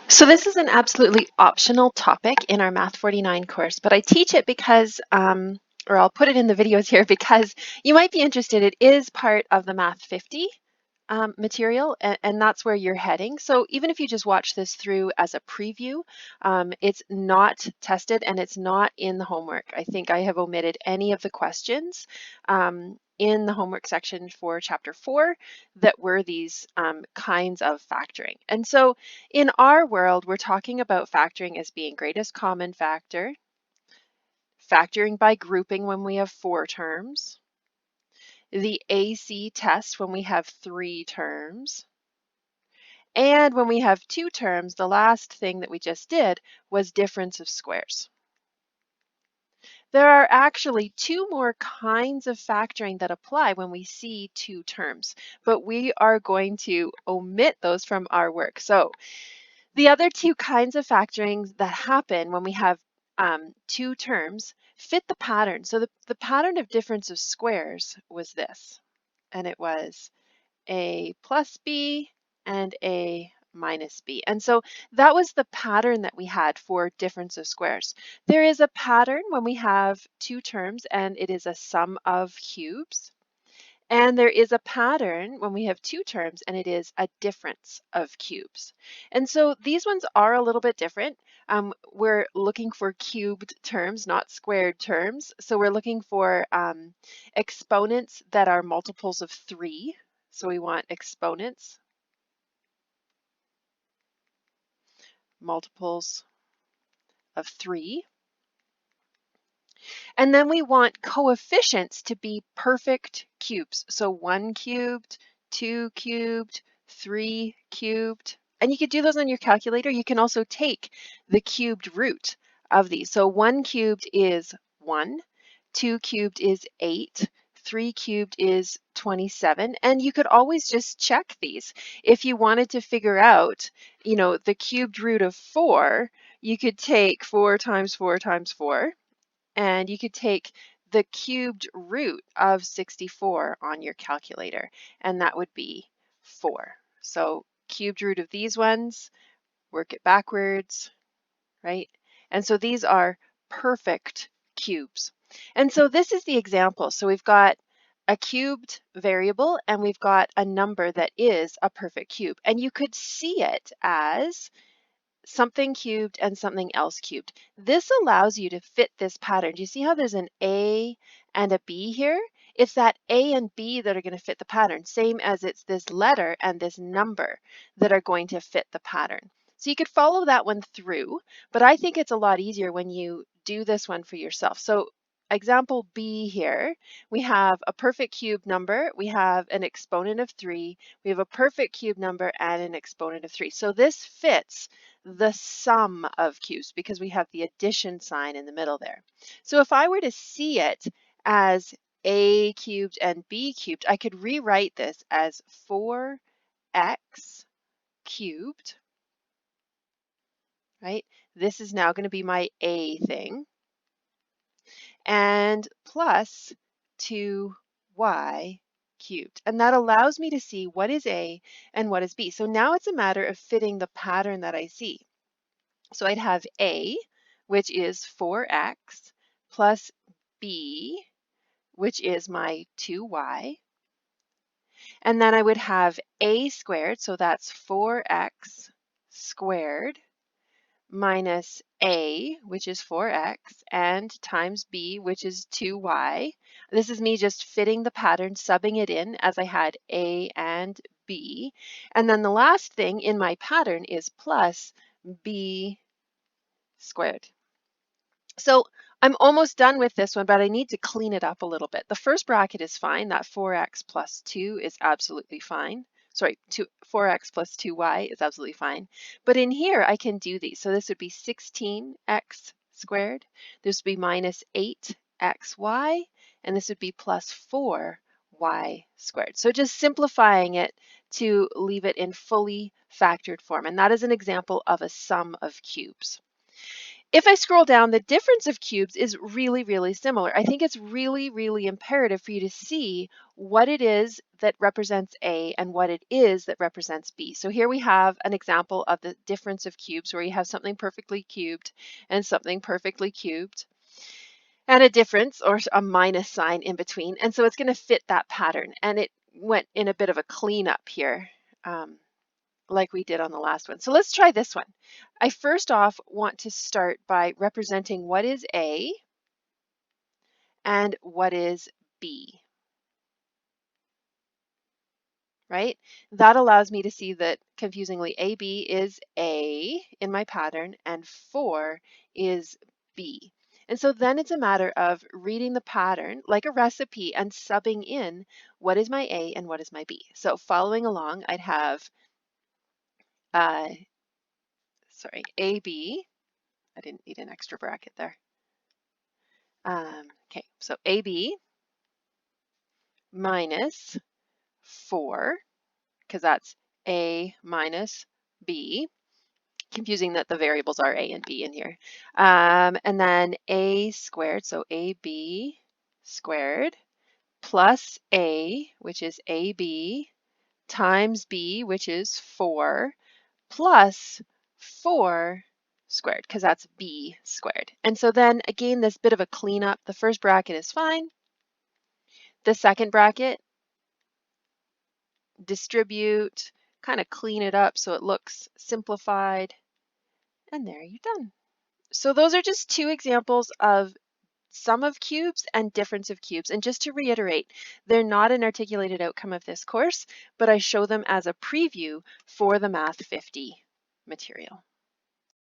So this is an absolutely optional topic in our Math 49 course, but I teach it because, or I'll put it in the videos here because you might be interested. It is part of the Math 50 material, and that's where you're heading. So even if you just watch this through as a preview, it's not tested and it's not in the homework. I think I have omitted any of the questions in the homework section for chapter 4 that were these kinds of factoring. And so in our world, we're talking about factoring as being greatest common factor, factoring by grouping when we have 4 terms, the AC test when we have 3 terms, and when we have 2 terms, the last thing that we just did was difference of squares. There are actually 2 more kinds of factoring that apply when we see 2 terms, but we are going to omit those from our work. So the other 2 kinds of factoring that happen when we have 2 terms fit the pattern. So the pattern of difference of squares was this, and it was a plus b and a minus b. And so that was the pattern that we had for difference of squares. There is a pattern when we have 2 terms and it is a sum of cubes. And there is a pattern when we have 2 terms and it is a difference of cubes. And so these ones are a little bit different. We're looking for cubed terms, not squared terms. So we're looking for exponents that are multiples of 3. So we want exponents, multiples of 3. And then we want coefficients to be perfect cubes. So 1 cubed, 2 cubed, 3 cubed. And you could do those on your calculator. You can also take the cubed root of these. So 1 cubed is 1, 2 cubed is 8, 3 cubed is 27. And you could always just check these. If you wanted to figure out, the cubed root of 4, you could take 4 times 4 times 4. And you could take the cubed root of 64 on your calculator, and that would be 4. So cubed root of these ones, work it backwards, right? And so these are perfect cubes. And so this is the example. So we've got a cubed variable and we've got a number that is a perfect cube. And you could see it as something cubed and something else cubed. This allows you to fit this pattern. Do you see how there's an A and a B here? It's that A and B that are going to fit the pattern, same as it's this letter and this number that are going to fit the pattern. So you could follow that one through, but I think it's a lot easier when you do this one for yourself. So example B here, we have a perfect cube number, we have an exponent of 3, we have a perfect cube number and an exponent of 3. So this fits the sum of cubes because we have the addition sign in the middle there. So if I were to see it as a cubed and b cubed, I could rewrite this as 4x cubed, right? This is now going to be my a thing, and plus 2y cubed. And that allows me to see what is a and what is b. So now it's a matter of fitting the pattern that I see. So I'd have a, which is 4x, plus b, which is my 2y. And then I would have a squared, so that's 4x squared, minus a, which is 4x, and times b, which is 2y. This is me just fitting the pattern, subbing it in as I had a and b. And then the last thing in my pattern is plus b squared. So I'm almost done with this one, but I need to clean it up a little bit. The first bracket is fine. That 4x plus 2 is absolutely fine. Sorry, 4x plus 2y is absolutely fine. But in here, I can do these. So this would be 16x squared. This would be minus 8xy. And this would be plus 4y squared. So just simplifying it to leave it in fully factored form. And that is an example of a sum of cubes. If I scroll down, the difference of cubes is really, really similar. I think it's really, really imperative for you to see what it is that represents A and what it is that represents B. So here we have an example of the difference of cubes where you have something perfectly cubed and something perfectly cubed and a difference or a minus sign in between. And so it's going to fit that pattern. And it went in a bit of a cleanup here. Like we did on the last one. So let's try this one. I first off want to start by representing what is A and what is B, right? That allows me to see that, confusingly, AB is A in my pattern and 4 is B. And so then it's a matter of reading the pattern like a recipe and subbing in what is my A and what is my B. So following along, I'd have, AB. I didn't need an extra bracket there. Okay, so AB minus 4, because that's A minus B. Confusing that the variables are A and B in here. And then A squared, so AB squared plus A, which is AB, times B, which is 4, plus 4 squared, because that's B squared. And so then again, this bit of a cleanup. The first bracket is fine. The second bracket, distribute, kind of clean it up so it looks simplified, and there you're done. So those are just two examples of sum of cubes and difference of cubes. And just to reiterate, they're not an articulated outcome of this course, but I show them as a preview for the Math 50 material.